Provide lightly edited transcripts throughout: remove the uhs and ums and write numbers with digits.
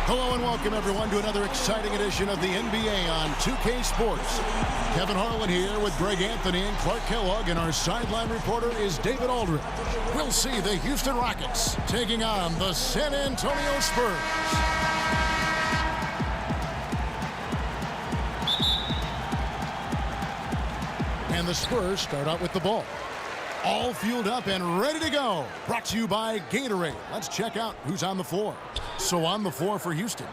Hello and welcome everyone to another exciting edition of the NBA on 2K Sports. Kevin Harlan here with Greg Anthony and Clark Kellogg, and our sideline reporter is David Aldridge. We'll see the Houston Rockets taking on the San Antonio Spurs. And the Spurs start out with the ball. All fueled up and ready to go. Brought to you by Gatorade. Let's check out who's on the floor. So on the floor for Houston,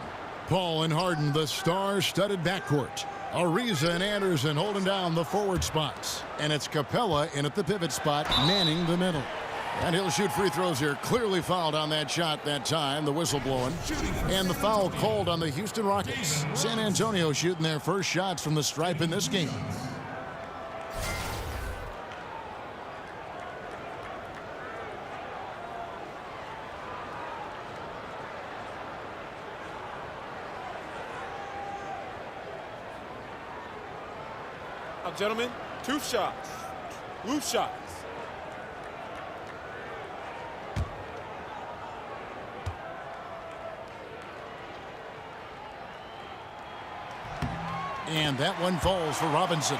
Paul and Harden, the star-studded backcourt. Ariza and Anderson holding down the forward spots. And it's Capella in at the pivot spot, manning the middle. And he'll shoot free throws here. Clearly fouled on that shot that time. The whistle blowing. And the foul called on the Houston Rockets. San Antonio shooting their first shots from the stripe in this game. Now, gentlemen, two shots. Loose shots. And that one falls for Robinson.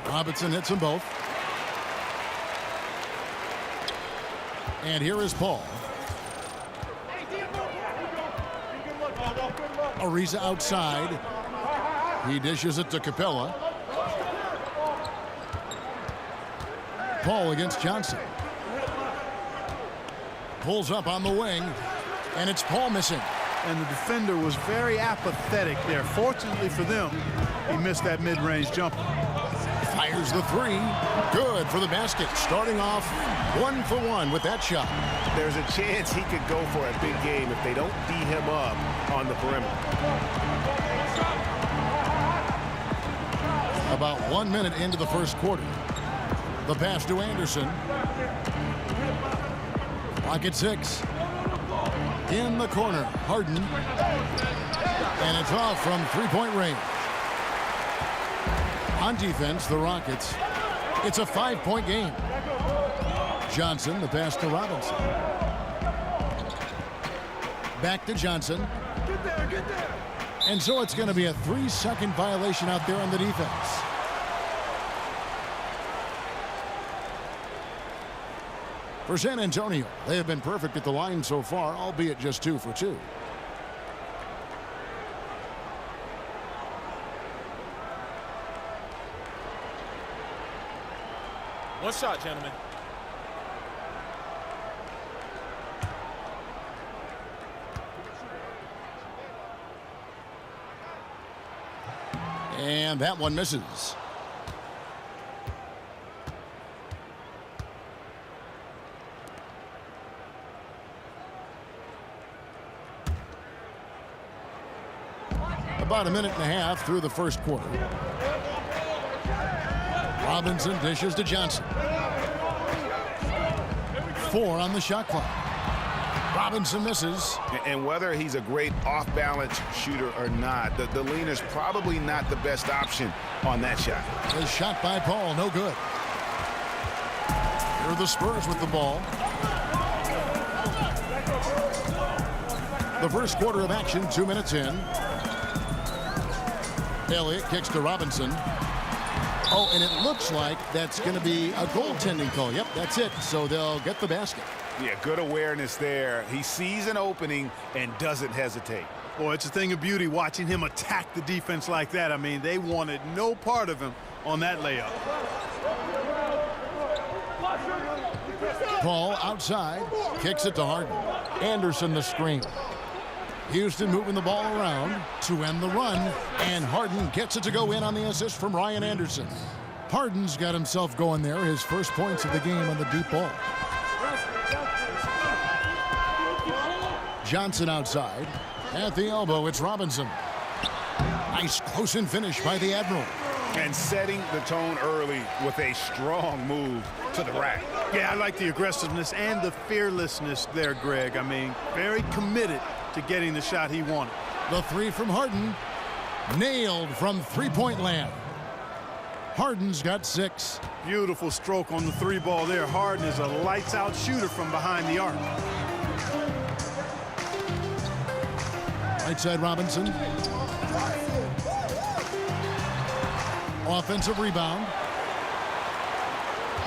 Robinson hits them both. And here is Paul. Ariza outside. He dishes it to Capella. Paul against Johnson. Pulls up on the wing. And it's Paul missing. And the defender was very apathetic there. Fortunately for them, he missed that mid-range jumper. Fires the three. Good for the basket. Starting off 1 for 1 with that shot. There's a chance he could go for a big game if they don't D him up on the perimeter. About 1 minute into the first quarter. The pass to Anderson. Clock at 6. In the corner, Harden. And it's off from three-point range. On defense, the Rockets, it's a 5-point game. Johnson, the pass to Robinson. Back to Johnson. Get there. And so it's going to be a 3-second violation out there on the defense. For San Antonio, they have been perfect at the line so far, albeit just 2 for 2. One shot, gentlemen. And that one misses. About a minute and a half through the first quarter. Robinson dishes to Johnson. 4 on the shot clock. Robinson misses. And whether he's a great off-balance shooter or not, the leaner's probably not the best option on that shot. The shot by Paul, no good. Here are the Spurs with the ball. The first quarter of action, 2 minutes in. Elliott kicks to Robinson. Oh, and it looks like that's going to be a goaltending call. Yep, that's it. So they'll get the basket. Yeah, good awareness there. He sees an opening and doesn't hesitate. Boy, it's a thing of beauty watching him attack the defense like that. I mean, they wanted no part of him on that layup. Paul outside, kicks it to Harden. Anderson the screen. Houston moving the ball around to end the run, and Harden gets it to go in on the assist from Ryan Anderson. Harden's got himself going there, his first points of the game on the deep ball. Johnson outside. At the elbow, it's Robinson. Nice close-in finish by the Admiral. And setting the tone early with a strong move to the rack. Yeah, I like the aggressiveness and the fearlessness there, Greg. I mean, very committed to getting the shot he wanted. The three from Harden. Nailed from three-point land. Harden's got 6. Beautiful stroke on the 3 ball there. Harden is a lights-out shooter from behind the arc. Right side Robinson. Offensive rebound.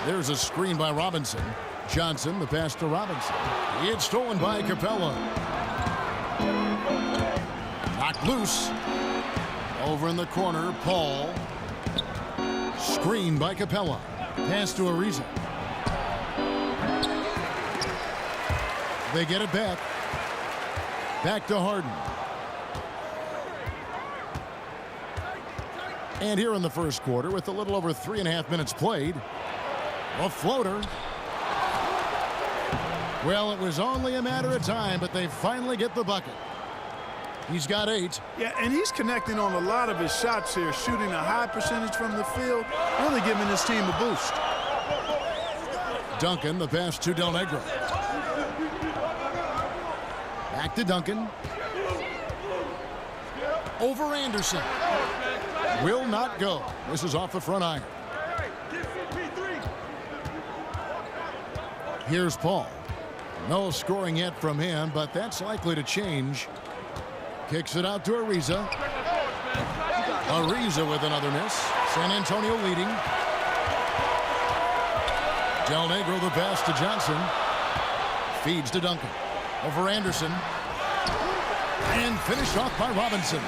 There's a screen by Robinson. Johnson, the pass to Robinson. It's stolen by Capella. Knocked loose. Over in the corner, Paul. Screen by Capella. Pass to Ariza. They get it back. Back to Harden. And here in the first quarter, with a little over 3.5 minutes played, a floater. Well, it was only a matter of time, but they finally get the bucket. He's got 8. Yeah, and he's connecting on a lot of his shots here, shooting a high percentage from the field, really giving his team a boost. Duncan, the pass to Del Negro. Back to Duncan. Over Anderson. Will not go. This is off the front iron. Here's Paul. No scoring yet from him, but that's likely to change. Kicks it out to Ariza. Ariza with another miss. San Antonio leading. Del Negro the pass to Johnson. Feeds to Duncan. Over Anderson. And finished off by Robinson.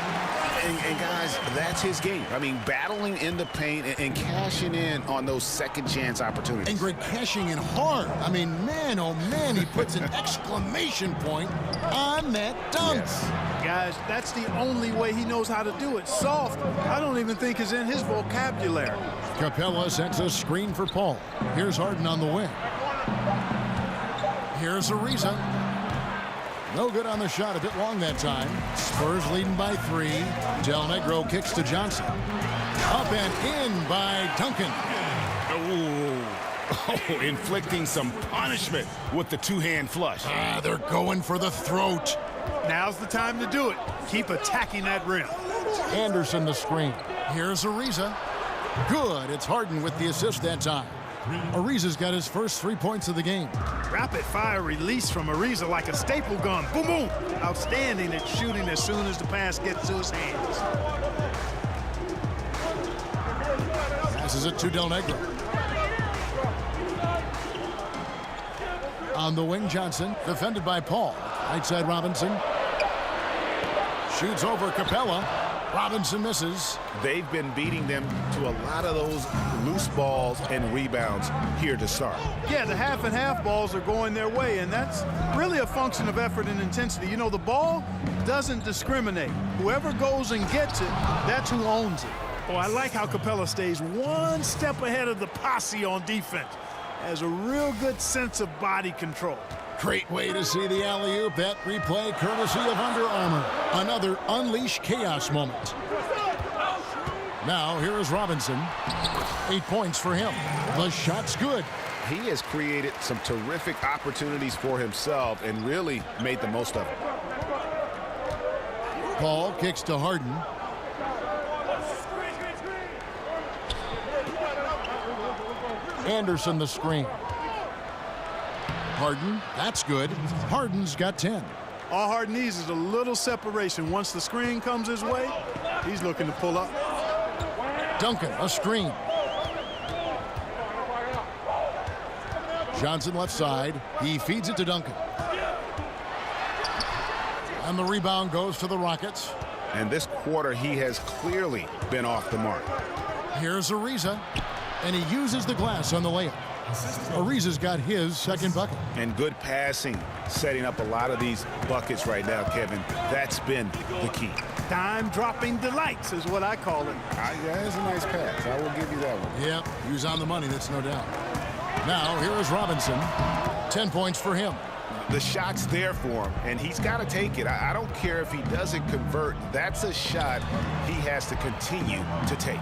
And guys, that's his game. I mean, battling in the paint and cashing in on those second chance opportunities. And Greg, cashing in hard. I mean, man, oh man, he puts an exclamation point on that dunk. Yes. Guys, that's the only way he knows how to do it. Soft, I don't even think is in his vocabulary. Capella sets a screen for Paul. Here's Harden on the wing. Here's Ariza. No good on the shot, a bit long that time. Spurs leading by 3. Del Negro kicks to Johnson. Up and in by Duncan. Oh, inflicting some punishment with the two-hand flush. They're going for the throat. Now's the time to do it. Keep attacking that rim. Anderson the screen. Here's Ariza. Good. It's Harden with the assist that time. Ariza's got his first 3 points of the game. Rapid fire release from Ariza like a staple gun. Boom, boom. Outstanding at shooting as soon as the pass gets to his hands. Passes it to Del Negro. On the wing, Johnson, defended by Paul. Right side, Robinson. Shoots over Capella. Robinson misses. They've been beating them to a lot of those loose balls and rebounds here to start. Yeah, the half and half balls are going their way, and that's really a function of effort and intensity. You know, the ball doesn't discriminate. Whoever goes and gets it, that's who owns it. Oh, I like how Capella stays one step ahead of the posse on defense. Has a real good sense of body control. Great way to see the alley-oop. That replay courtesy of Under Armour. Another Unleash Chaos moment. Now, here is Robinson. 8 points for him. The shot's good. He has created some terrific opportunities for himself and really made the most of it. Paul kicks to Harden. Anderson the screen. Harden, that's good. Harden's got 10. All Harden needs is a little separation. Once the screen comes his way, he's looking to pull up. Duncan, a screen. Johnson left side. He feeds it to Duncan. And the rebound goes to the Rockets. And this quarter, he has clearly been off the mark. Here's Ariza. And he uses the glass on the layup. Ariza's got his second bucket. And good passing, setting up a lot of these buckets right now, Kevin. That's been the key. Time-dropping delights is what I call it. That's a nice pass. I will give you that one. Yep, he was on the money, that's no doubt. Now, here is Robinson. 10 points for him. The shot's there for him, and he's got to take it. I don't care if he doesn't convert. That's a shot he has to continue to take.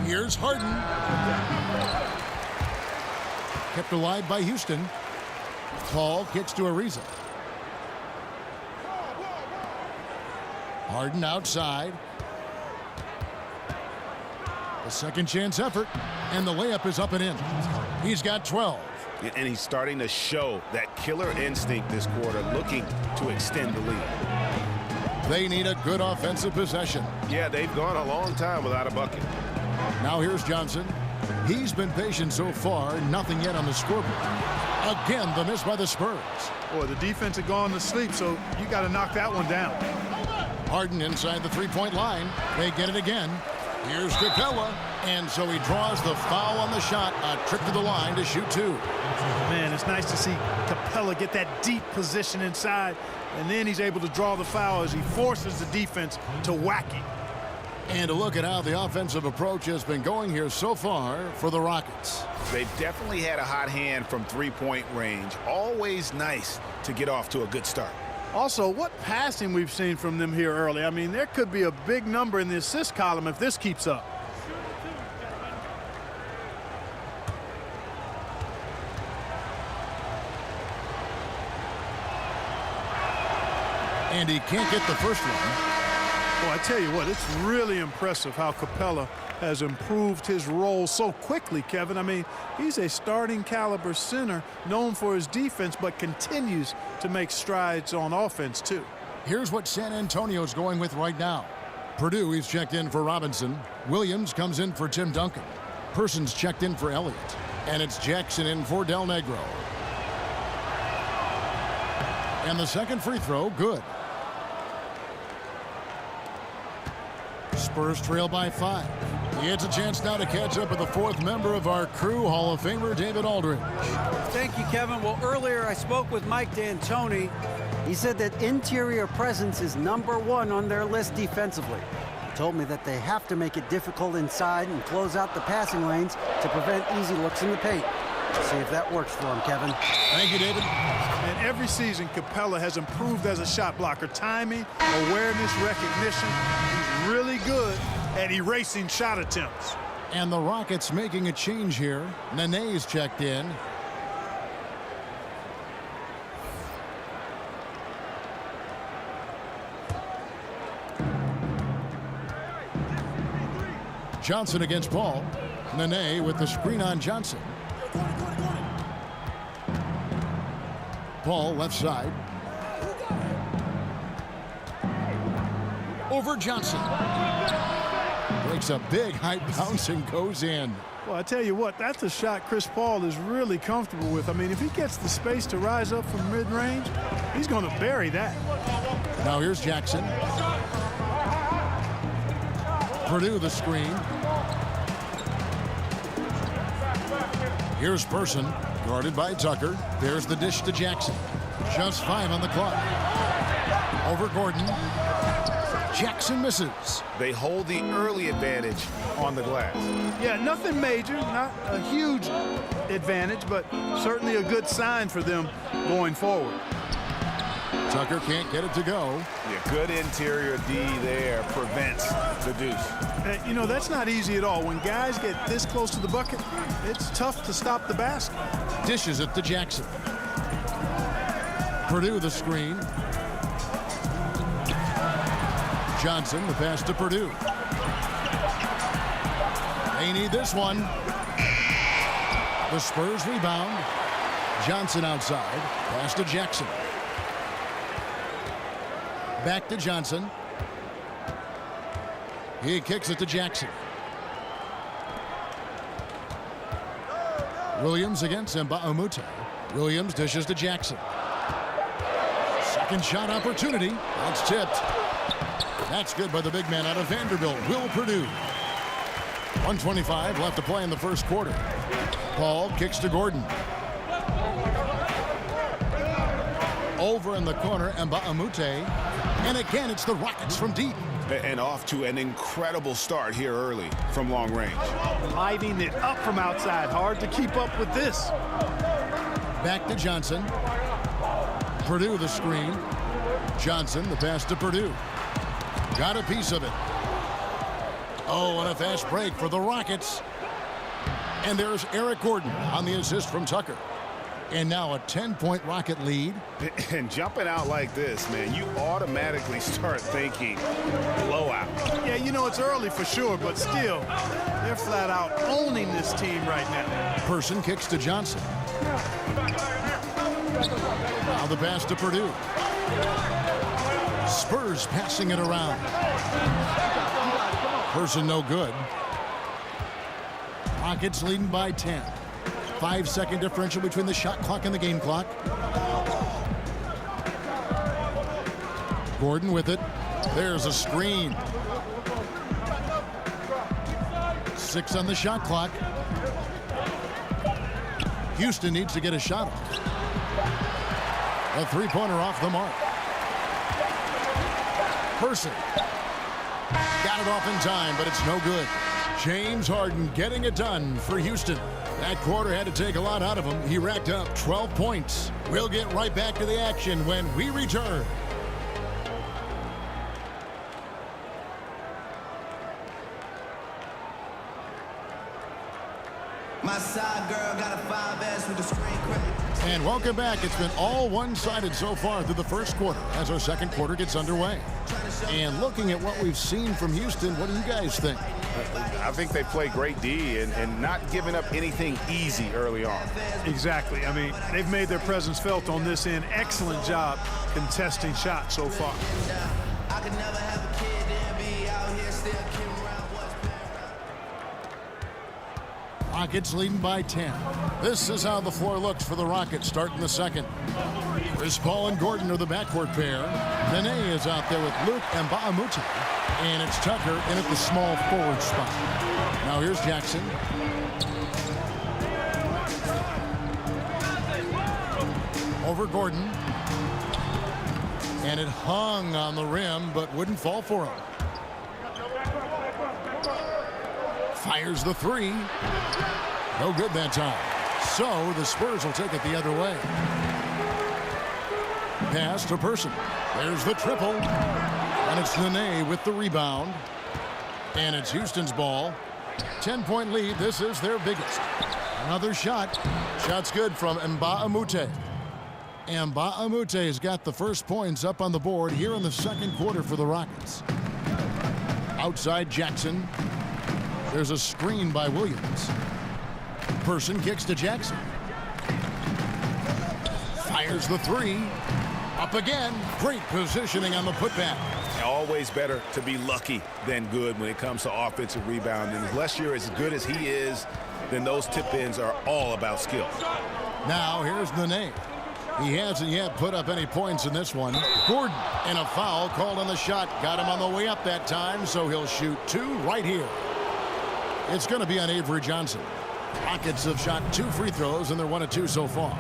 Here's Harden. Kept alive by Houston. Paul kicks to Ariza. Harden outside. A second chance effort, and the layup is up and in. He's got 12. And he's starting to show that killer instinct this quarter, looking to extend the lead. They need a good offensive possession. Yeah, they've gone a long time without a bucket. Now here's Johnson. He's been patient so far, nothing yet on the scoreboard. Again, the miss by the Spurs. Boy, the defense had gone to sleep, so you got to knock that one down. Harden inside the three-point line. They get it again. Here's Capella, and so he draws the foul on the shot. A trip to the line to shoot two. Man, it's nice to see Capella get that deep position inside, and then he's able to draw the foul as he forces the defense to whack him. And a look at how the offensive approach has been going here so far for the Rockets. They've definitely had a hot hand from three-point range. Always nice to get off to a good start. Also, what passing we've seen from them here early. I mean, there could be a big number in the assist column if this keeps up. And he can't get the first one. Well, I tell you what, it's really impressive how Capella has improved his role so quickly, Kevin. I mean, he's a starting caliber center known for his defense, but continues to make strides on offense, too. Here's what San Antonio's going with right now. Purdue, he's checked in for Robinson. Williams comes in for Tim Duncan. Persons checked in for Elliott. And it's Jackson in for Del Negro. And the second free throw, good. Spurs trail by 5. It's a chance now to catch up with the fourth member of our crew, Hall of Famer David Aldridge. Thank you, Kevin. Well, earlier I spoke with Mike D'Antoni. He said that interior presence is #1 on their list defensively. He told me that they have to make it difficult inside and close out the passing lanes to prevent easy looks in the paint. Let's see if that works for him, Kevin. Thank you, David. And every season, Capella has improved as a shot blocker. Timing, awareness, recognition. He's really good at erasing shot attempts. And the Rockets making a change here. Nene's checked in. Johnson against Paul. Nene with the screen on Johnson. Paul left side. Over Johnson. Breaks a big high bounce and goes in. Well, I tell you what, that's a shot Chris Paul is really comfortable with. I mean, if he gets the space to rise up from mid-range, he's going to bury that. Now here's Jackson. Purdue the screen. Here's Person, guarded by Tucker. There's the dish to Jackson. Just 5 on the clock. Over Gordon. Jackson misses. They hold the early advantage on the glass. Yeah, nothing major, not a huge advantage, but certainly a good sign for them going forward. Tucker can't get it to go. Yeah, good interior D there prevents the deuce. You know, that's not easy at all. When guys get this close to the bucket, it's tough to stop the basket. Dishes it to Jackson. Purdue the screen. Johnson, the pass to Purdue. They need this one. The Spurs rebound. Johnson outside. Pass to Jackson. Back to Johnson. He kicks it to Jackson. Williams against Mba'amute. Williams dishes to Jackson. Second shot opportunity. That's tipped. That's good by the big man out of Vanderbilt, Will Purdue. 1:25 left to play in the first quarter. Paul kicks to Gordon. Over in the corner, Mba'amute. And again, it's the Rockets from deep. And off to an incredible start here early from long range. Lighting it up from outside. Hard to keep up with this. Back to Johnson. Purdue the screen. Johnson, the pass to Purdue. Got a piece of it. Oh, and a fast break for the Rockets. And there's Eric Gordon on the assist from Tucker. And now a 10-point Rocket lead. And jumping out like this, man, you automatically start thinking blowout. Yeah, you know, it's early for sure, but still, they're flat out owning this team right now. Person kicks to Johnson. Now the pass to Purdue. Spurs passing it around. Person no good. Rockets leading by 10. 5-second differential between the shot clock and the game clock. Gordon with it. There's a screen. 6 on the shot clock. Houston needs to get a shot off. A three-pointer off the mark. Person. Got it off in time, but it's no good. James Harden getting it done for Houston. That quarter had to take a lot out of him. He racked up 12 points. We'll get right back to the action when we return. My side girl got a 5S with a screen credit. And welcome back. It's been all one-sided so far through the first quarter as our second quarter gets underway. And looking at what we've seen from Houston, what do you guys think? I think they play great D and not giving up anything easy early on. Exactly. I mean, they've made their presence felt on this end. Excellent job contesting shots so far. I could never have a kid and be out here still kidding around what's been around. Rockets leading by 10. This is how the floor looks for the Rockets starting the second. Chris Paul and Gordon are the backcourt pair. Nene is out there with Luke and Mbamute. And it's Tucker in at the small forward spot. Now here's Jackson. Over Gordon. And it hung on the rim, but wouldn't fall for him. Fires the three. No good that time. So the Spurs will take it the other way. Pass to Person. There's the triple. And it's Nene with the rebound. And it's Houston's ball. 10-point lead. This is their biggest. Another shot. Shot's good from Mbamute. Mbamute has got the first points up on the board here in the second quarter for the Rockets. Outside Jackson. There's a screen by Williams. Person kicks to Jackson. Fires the three. Up again. Great positioning on the putback. Always better to be lucky than good when it comes to offensive rebounding. Unless you're as good as he is, then those tip-ins are all about skill. Now here's Nene. He hasn't yet put up any points in this one. Gordon, and a foul called on the shot. Got him on the way up that time, so he'll shoot two right here. It's going to be on Avery Johnson. Rockets have shot 2 free throws, and they're 1 of 2 so far.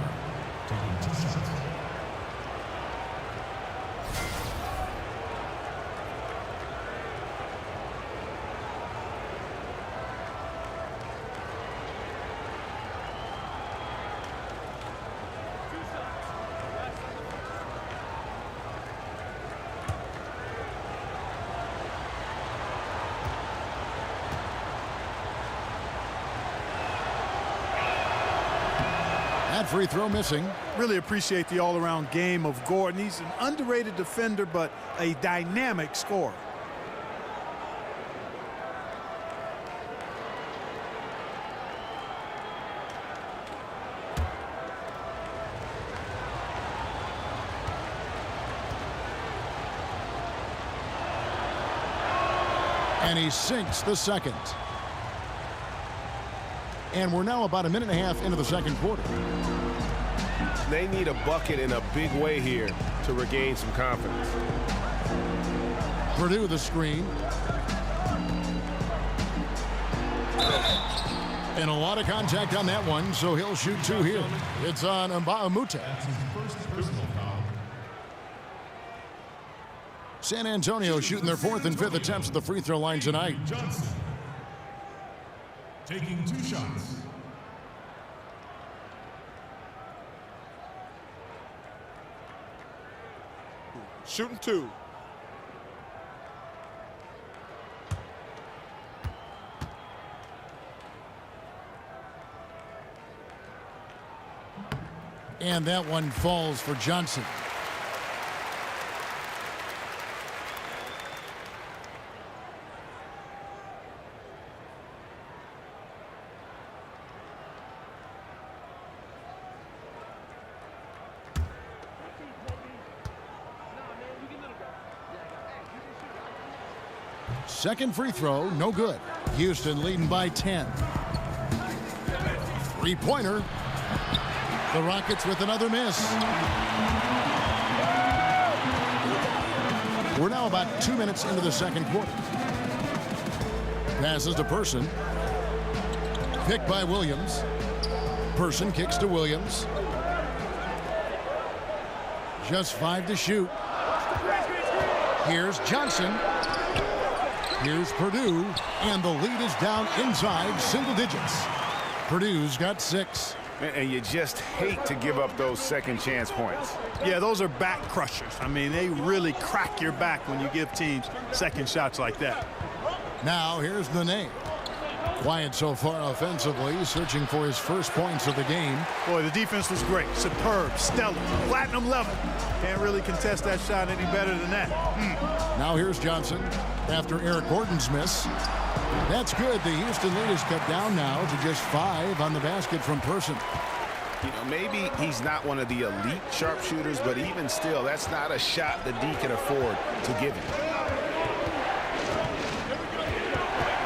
That free throw missing. Really appreciate the all-around game of Gordon. He's an underrated defender, but a dynamic scorer. And he sinks the second. And we're now about a minute and a half into the second quarter. They need a bucket in a big way here to regain some confidence. Purdue the screen. And a lot of contact on that one, so he'll shoot 2 here. It's on Mbamute. San Antonio shooting their 4th and 5th attempts at the free throw line tonight. Johnson taking 2 shots. Shooting 2. And that one falls for Johnson. Second free throw, no good. Houston leading by 10. Three-pointer. The Rockets with another miss. We're now about 2 minutes into the second quarter. Passes to Person. Picked by Williams. Person kicks to Williams. Just 5 to shoot. Here's Johnson. Here's Purdue, and the lead is down inside single digits. Purdue's got 6. And you just hate to give up those second chance points. Yeah, those are back crushers. I mean, they really crack your back when you give teams second shots like that. Now here's the name. Quiet so far offensively, searching for his first points of the game. Boy, the defense was great. Superb, stellar, platinum level. Can't really contest that shot any better than that. Now here's Johnson after Eric Gordon's miss. That's good. The Houston lead is cut down now to just 5 on the basket from Person. You know, maybe he's not one of the elite sharpshooters, but even still, that's not a shot the D can afford to give him.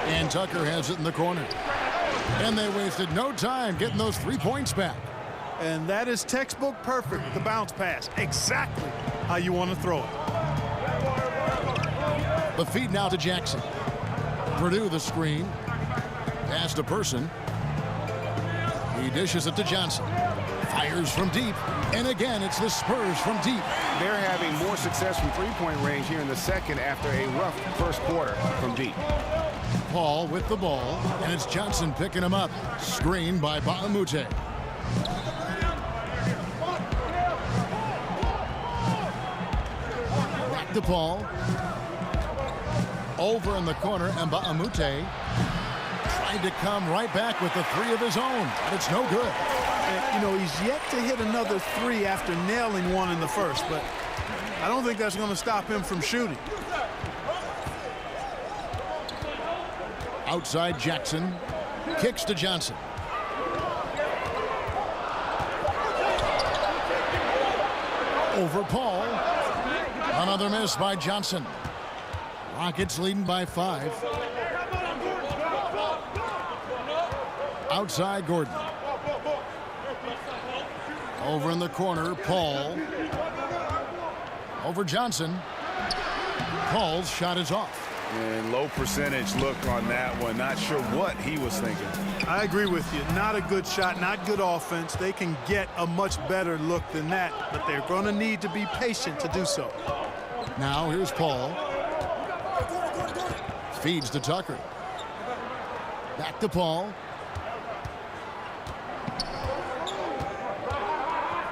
And Tucker has it in the corner. And they wasted no time getting those 3 points back. And that is textbook perfect, the bounce pass. Exactly how you want to throw it. The feed now to Jackson. Purdue the screen. Pass to Person. He dishes it to Johnson. Fires from deep. And again, it's the Spurs from deep. They're having more success from three-point range here in the second after a rough first quarter from deep. Paul with the ball, and it's Johnson picking him up. Screen by Baamute. Back to Paul. Over in the corner, and Baamute tried to come right back with the 3 of his own, but it's no good. And, you know, he's yet to hit another 3 after nailing one in the first, but I don't think that's going to stop him from shooting. Outside Jackson. Kicks to Johnson. Over Paul. Another miss by Johnson. Rockets leading by 5. Outside Gordon. Over in the corner, Paul. Over Johnson. Paul's shot is off. And low percentage look on that one. Not sure what he was thinking. I agree with you. Not a good shot, not good offense. They can get a much better look than that, but they're going to need to be patient to do so. Now here's Paul. Feeds to Tucker. Back to Paul.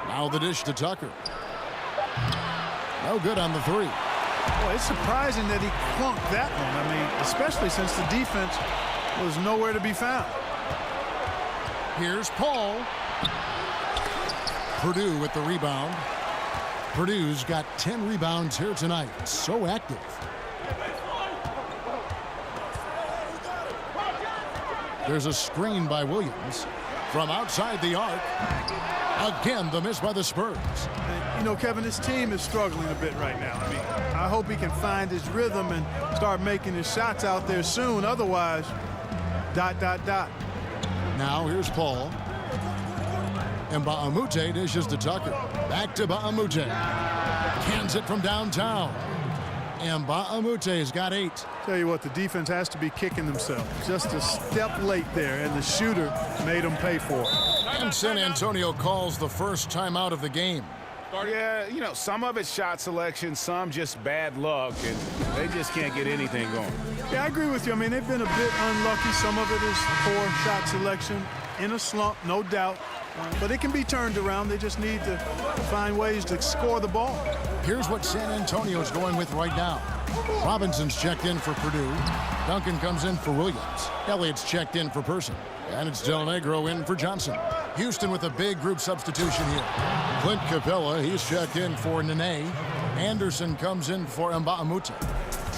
Now the dish to Tucker. No good on the 3. Well, it's surprising that he clunked that one. I mean, especially since the defense was nowhere to be found. Here's Paul. Purdue with the rebound. Purdue's got 10 rebounds here tonight. So active. There's a screen by Williams from outside the arc. Again, the miss by the Spurs. And, you know, Kevin, this team is struggling a bit right now. I mean, I hope he can find his rhythm and start making his shots out there soon. Otherwise, ... Now here's Paul. And Baamute dishes to Tucker. Back to Baamute. Cans it from downtown. And Baamute's got 8. Tell you what, the defense has to be kicking themselves. Just a step late there, and the shooter made them pay for it. And San Antonio calls the first timeout of the game. Yeah, you know, some of it's shot selection, some just bad luck, and they just can't get anything going. Yeah, I agree with you. I mean, they've been a bit unlucky. Some of it is poor shot selection. In a slump, no doubt. But it can be turned around. They just need to find ways to score the ball. Here's what San Antonio's going with right now. Robinson's checked in for Purdue. Duncan comes in for Williams. Elliott's checked in for Person. And it's Del Negro in for Johnson. Houston with a big group substitution here. Clint Capella, he's checked in for Nene. Anderson comes in for Mba'amuta.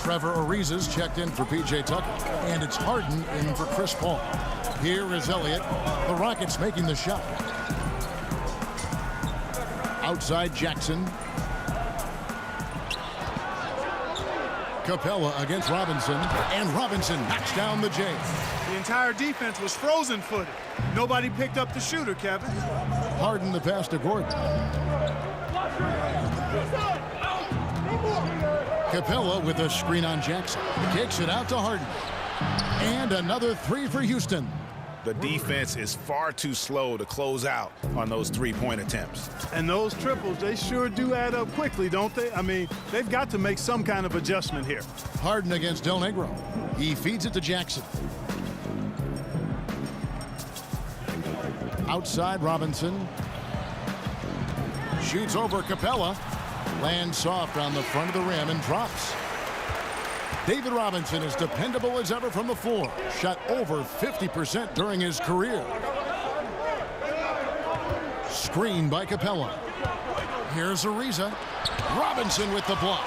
Trevor Ariza's checked in for P.J. Tucker. And it's Harden in for Chris Paul. Here is Elliott. The Rockets making the shot. Outside Jackson. Capella against Robinson. And Robinson knocks down the J. The entire defense was frozen-footed. Nobody picked up the shooter, Kevin. Harden the pass to Gordon. Capella with a screen on Jackson. Kicks it out to Harden. And another three for Houston. The defense is far too slow to close out on those three-point attempts. And those triples, they sure do add up quickly, don't they? I mean, they've got to make some kind of adjustment here. Harden against Del Negro. He feeds it to Jackson. Outside Robinson. Shoots over Capella. Lands soft on the front of the rim and drops. David Robinson is dependable as ever from the floor. Shot over 50% during his career. Screen by Capella. Here's Ariza. Robinson with the block.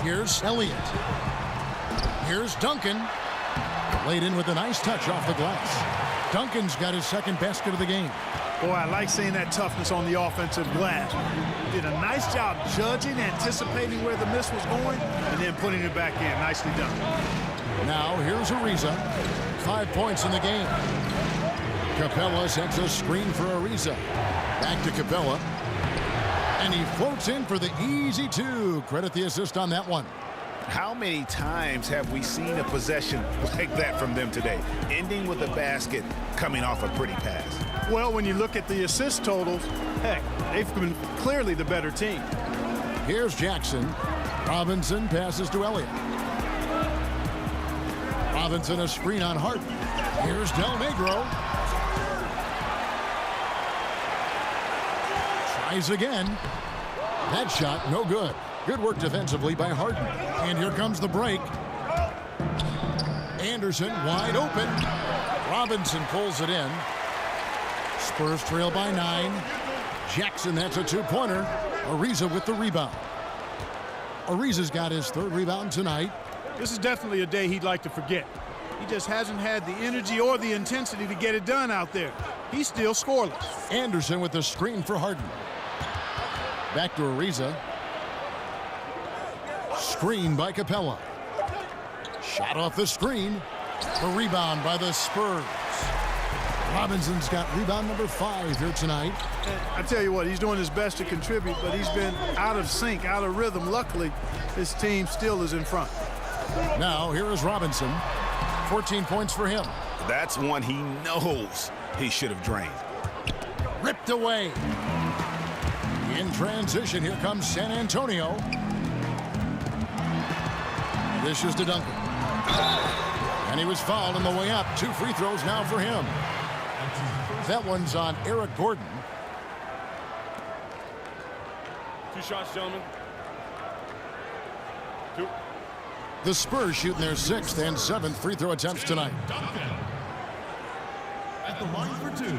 Here's Elliott. Here's Duncan. Laid in with a nice touch off the glass. Duncan's got his second basket of the game. Boy, I like seeing that toughness on the offensive glass. Did a nice job judging, anticipating where the miss was going, and then putting it back in. Nicely done. Now here's Ariza. 5 points in the game. Capella sets a screen for Ariza. Back to Capella. And he floats in for the easy two. Credit the assist on that one. How many times have we seen a possession like that from them today, ending with a basket coming off a pretty pass? Well, when you look at the assist totals, heck, they've been clearly the better team. Here's Jackson. Robinson passes to Elliott. Robinson a screen on Harden. Here's Del Negro. Tries again. That shot no good. Good work defensively by Harden. And here comes the break. Anderson wide open. Robinson pulls it in. Spurs trail by 9. Jackson, that's a two-pointer. Ariza with the rebound. Ariza's got his third rebound tonight. This is definitely a day he'd like to forget. He just hasn't had the energy or the intensity to get it done out there. He's still scoreless. Anderson with the screen for Harden. Back to Ariza. Screen by Capella. Shot off the screen. A rebound by the Spurs. Robinson's got rebound number 5 here tonight. I tell you what, he's doing his best to contribute, but he's been out of sync, out of rhythm. Luckily, his team still is in front. Now, here is Robinson. 14 points for him. That's one he knows he should have drained. Ripped away. In transition, here comes San Antonio. This is to Duncan. And he was fouled on the way up. 2 free throws now for him. That one's on Eric Gordon. 2 shots, gentlemen. 2. The Spurs shooting their 6th and 7th free throw attempts tonight. At the line for 2.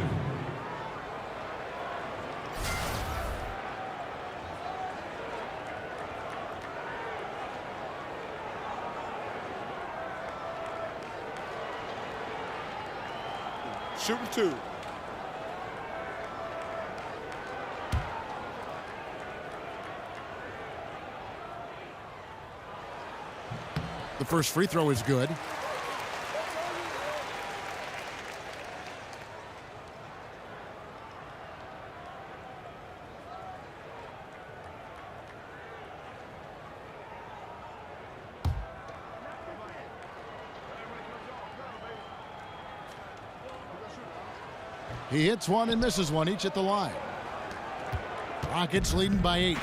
Shooting 2. The first free throw is good. He hits one and misses one, each at the line. Rockets leading by 8.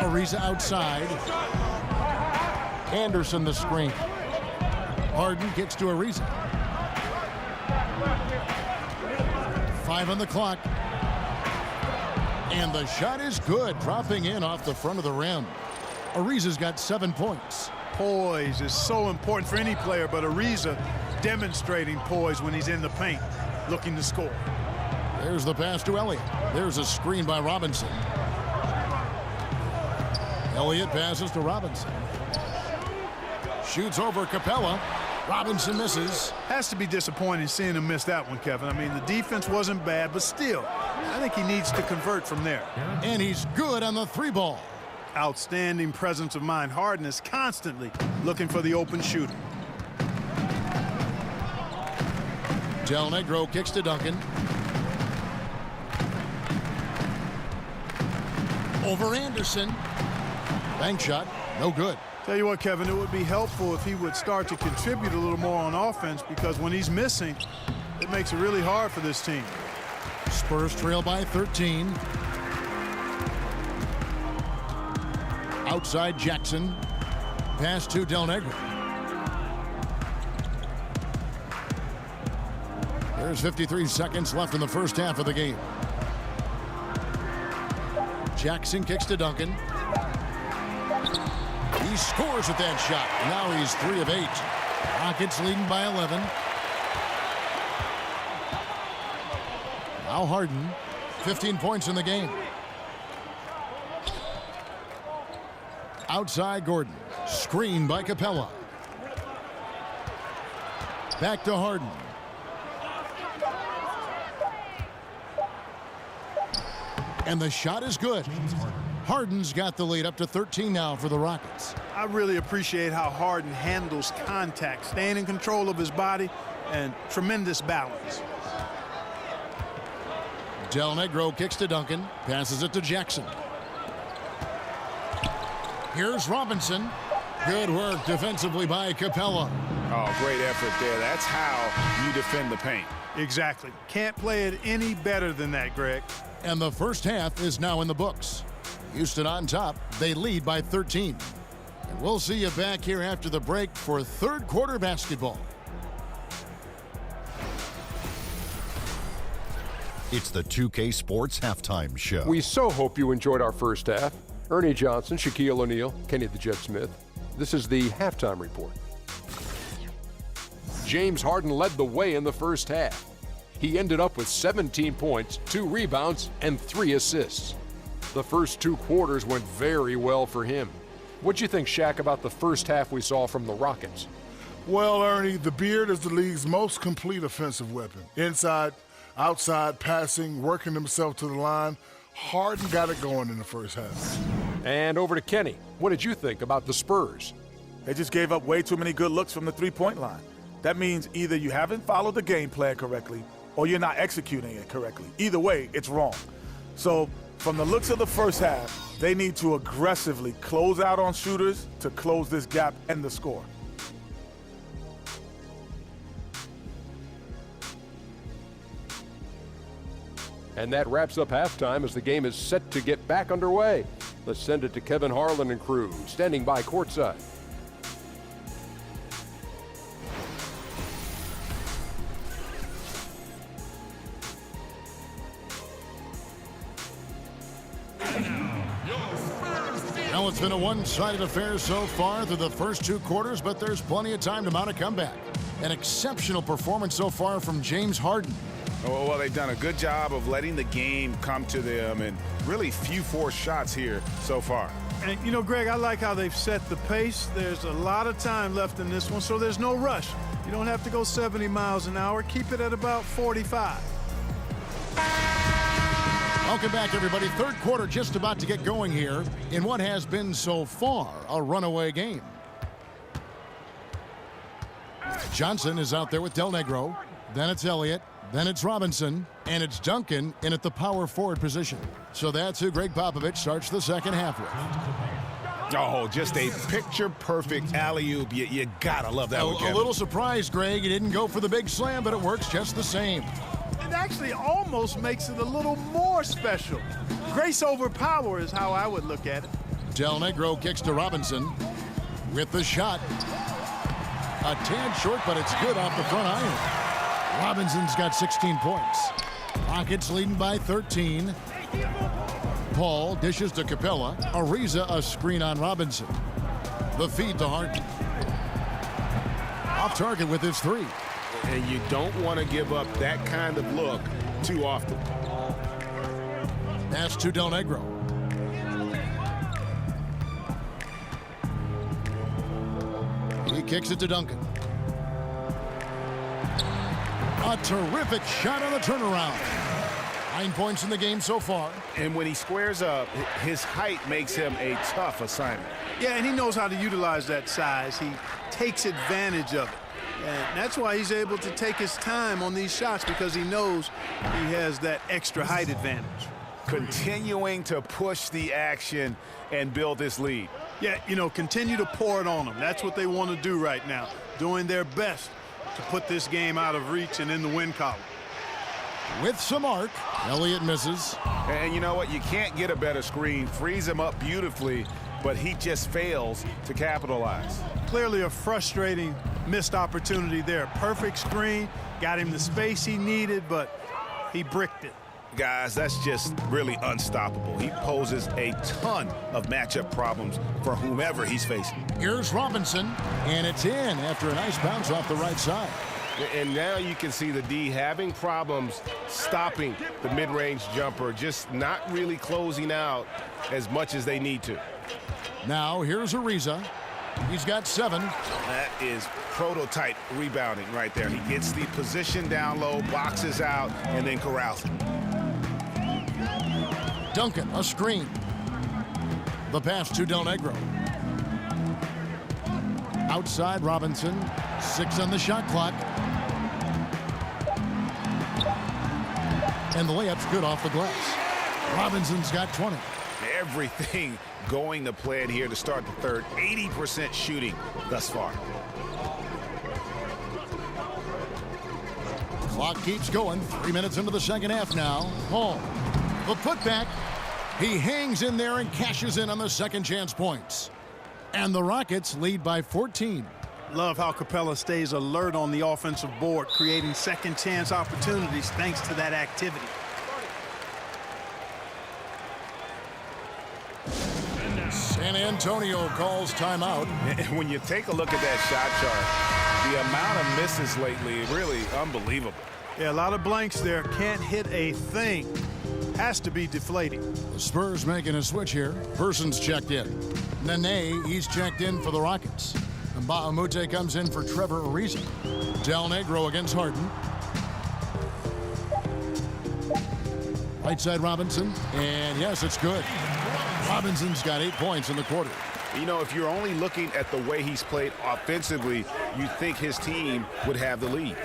Ariza outside. Anderson the screen. Harden gets to Ariza. 5 on the clock. And the shot is good, dropping in off the front of the rim. Ariza's got 7 points. Poise is so important for any player, but Ariza demonstrating poise when he's in the paint, looking to score. There's the pass to Elliott. There's a screen by Robinson. Elliott passes to Robinson. Shoots over Capella. Robinson misses. Has to be disappointing seeing him miss that one, Kevin. I mean, the defense wasn't bad, but still, I think he needs to convert from there. And he's good on the three ball. Outstanding presence of mind. Harden is constantly looking for the open shooter. Del Negro kicks to Duncan. Over Anderson. Bank shot, no good. Tell you what, Kevin, it would be helpful if he would start to contribute a little more on offense, because when he's missing, it makes it really hard for this team. Spurs trail by 13. Outside Jackson. Pass to Del Negro. There's 53 seconds left in the first half of the game. Jackson kicks to Duncan. He scores with that shot. Now he's 3 of 8. Rockets leading by 11. Now Harden, 15 points in the game. Outside Gordon, screen by Capella. Back to Harden. And the shot is good. Harden's got the lead up to 13 now for the Rockets. I really appreciate how Harden handles contact, staying in control of his body, and tremendous balance. Del Negro kicks to Duncan, passes it to Jackson. Here's Robinson. Good work defensively by Capella. Oh, great effort there. That's how you defend the paint. Exactly. Can't play it any better than that, Greg. And the first half is now in the books. Houston on top. They lead by 13. And we'll see you back here after the break for third quarter basketball. It's the 2K Sports Halftime Show. We so hope you enjoyed our first half. Ernie Johnson, Shaquille O'Neal, Kenny the Jet Smith. This is the halftime report. James Harden led the way in the first half. He ended up with 17 points, 2 rebounds, and 3 assists. The first 2 quarters went very well for him. What'd you think, Shaq, about the first half we saw from the Rockets? Well, Ernie, the beard is the league's most complete offensive weapon. Inside, outside, passing, working himself to the line. Harden got it going in the first half. And over to Kenny. What did you think about the Spurs? They just gave up way too many good looks from the three-point line. That means either you haven't followed the game plan correctly or you're not executing it correctly. Either way, it's wrong. So from the looks of the first half, they need to aggressively close out on shooters to close this gap and the score. And that wraps up halftime as the game is set to get back underway. Let's send it to Kevin Harlan and crew, standing by courtside. Well, it's been a one-sided affair so far through the first 2 quarters, but there's plenty of time to mount a comeback. An exceptional performance so far from James Harden. Oh, well, they've done a good job of letting the game come to them, and really few forced shots here so far. And, you know, Greg, I like how they've set the pace. There's a lot of time left in this one, so there's no rush. You don't have to go 70 miles an hour. Keep it at about 45. Welcome back, everybody. Third quarter just about to get going here in what has been so far a runaway game. Johnson is out there with Del Negro. Then it's Elliott. Then it's Robinson. And it's Duncan in at the power forward position. So that's who Greg Popovich starts the second half with. Oh, just a picture-perfect alley-oop. You gotta love that one, Kevin. A little surprised, Greg. He didn't go for the big slam, but it works just the same. It actually almost makes it a little more special. Grace over power is how I would look at it. Del Negro kicks to Robinson with the shot. A tad short, but it's good off the front iron. Robinson's got 16 points. Rockets leading by 13. Paul dishes to Capella. Ariza a screen on Robinson. The feed to Harden. Off target with his three. And you don't want to give up that kind of look too often. Pass to Del Negro. He kicks it to Duncan. A terrific shot on the turnaround. 9 points in the game so far. And when he squares up, his height makes him a tough assignment. Yeah, and he knows how to utilize that size. He takes advantage of it. And that's why he's able to take his time on these shots, because he knows he has that extra height advantage. Continuing to push the action and build this lead. Yeah, you know, continue to pour it on them. That's what they want to do right now, doing their best to put this game out of reach and in the win column. With some arc, Elliott misses. And you know what? You can't get a better screen. Frees him up beautifully, but he just fails to capitalize. Clearly a frustrating missed opportunity there. Perfect screen, got him the space he needed, but he bricked it. Guys, that's just really unstoppable. He poses a ton of matchup problems for whomever he's facing. Here's Robinson, and it's in after a nice bounce off the right side. And now you can see the D having problems stopping the mid-range jumper, just not really closing out as much as they need to. Now here's Ariza. He's got 7. That is prototype rebounding right there. He gets the position down low, boxes out, and then corrals it. Duncan, a screen. The pass to Del Negro. Outside Robinson. 6 on the shot clock. And the layup's good off the glass. Robinson's got 20. Everything going to plan here to start the third. 80% shooting thus far. Clock keeps going. 3 minutes into the second half now. Hall. The putback. He hangs in there and cashes in on the second chance points. And the Rockets lead by 14. Love how Capella stays alert on the offensive board, creating second chance opportunities thanks to that activity. San Antonio calls timeout. And when you take a look at that shot chart, the amount of misses lately, really unbelievable. Yeah, a lot of blanks there. Can't hit a thing. Has to be deflating. The Spurs making a switch here. Person's checked in. Nene, he's checked in for the Rockets. And Bahamute comes in for Trevor Ariza. Del Negro against Harden. Right side Robinson. And yes, it's good. Robinson's got 8 points in the quarter. You know, if you're only looking at the way he's played offensively, you think his team would have the lead.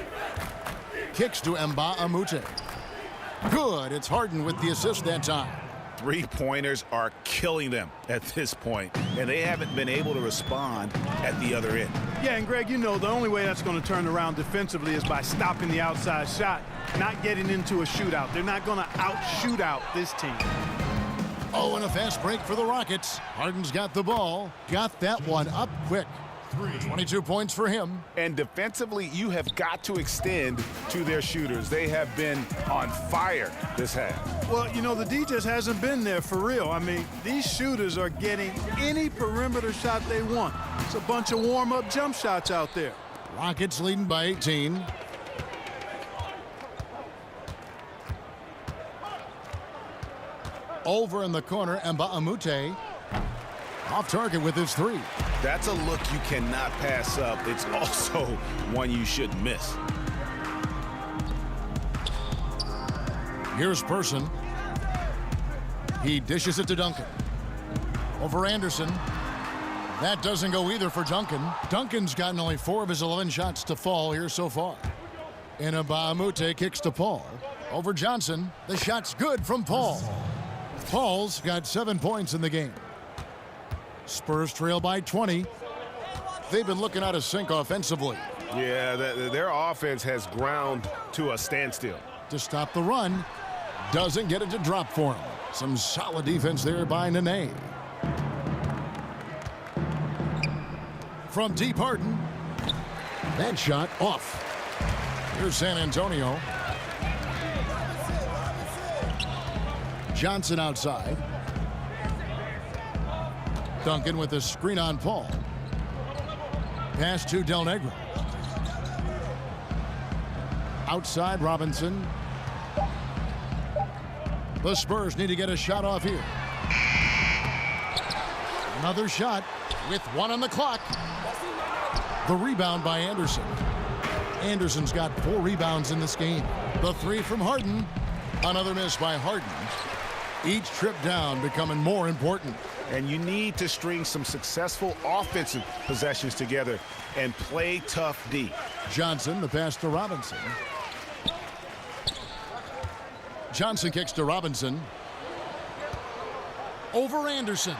Kicks to Bahamute. Good. It's Harden with the assist that time. 3-pointers are killing them at this point, and they haven't been able to respond at the other end. Yeah, and Greg, you know, the only way that's going to turn around defensively is by stopping the outside shot, not getting into a shootout. They're not going to out-shoot out this team. Oh, and a fast break for the Rockets. Harden's got the ball. Got that one up quick. 22 points for him. And defensively, you have got to extend to their shooters. They have been on fire this half. Well, you know, the D just hasn't been there for real. I mean, these shooters are getting any perimeter shot they want. It's a bunch of warm-up jump shots out there. Rockets leading by 18. Over in the corner, Bahamute. Off target with his 3. That's a look you cannot pass up. It's also one you shouldn't miss. Here's Person. He dishes it to Duncan. Over Anderson. That doesn't go either for Duncan. Duncan's gotten only 4 of his 11 shots to fall here so far. And Bahamute kicks to Paul. Over Johnson. The shot's good from Paul. Paul's got 7 points in the game. Spurs trail by 20. They've been looking out of sync offensively. Yeah, their offense has ground to a standstill. To stop the run, doesn't get it to drop for him. Some solid defense there by Nene. From deep, Harden. That shot off. Here's San Antonio. Johnson outside. Duncan with a screen on Paul. Pass to Del Negro. Outside Robinson. The Spurs need to get a shot off here. Another shot with 1 on the clock. The rebound by Anderson. Anderson's got 4 rebounds in this game. The 3 from Harden. Another miss by Harden. Each trip down becoming more important. And you need to string some successful offensive possessions together and play tough D. Johnson, the pass to Robinson. Johnson kicks to Robinson. Over Anderson.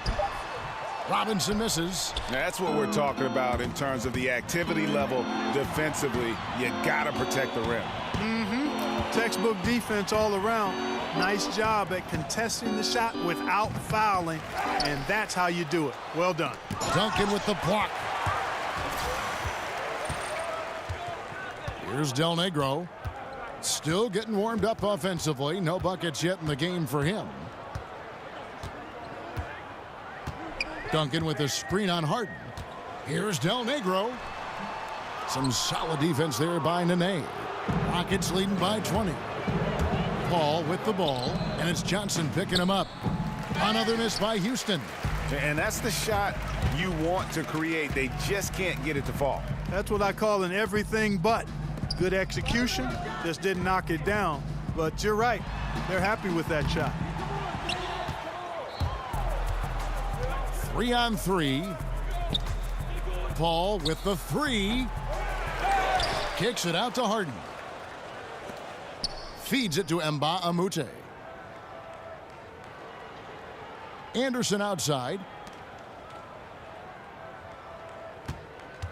Robinson misses. That's what we're talking about in terms of the activity level defensively. You gotta protect the rim. Textbook defense all around. Nice job at contesting the shot without fouling, and that's how you do it. Well done. Duncan with the block. Here's Del Negro. Still getting warmed up offensively. No buckets yet in the game for him. Duncan with a screen on Harden. Here's Del Negro. Some solid defense there by Nene. Rockets leading by 20. Paul with the ball, and it's Johnson picking him up. Another miss by Houston. And that's the shot you want to create. They just can't get it to fall. That's what I call an everything but. Good execution, just didn't knock it down. But you're right, they're happy with that shot. 3 on 3. Paul with the 3. Kicks it out to Harden. Feeds it to Mbah-a-Moute. Anderson outside.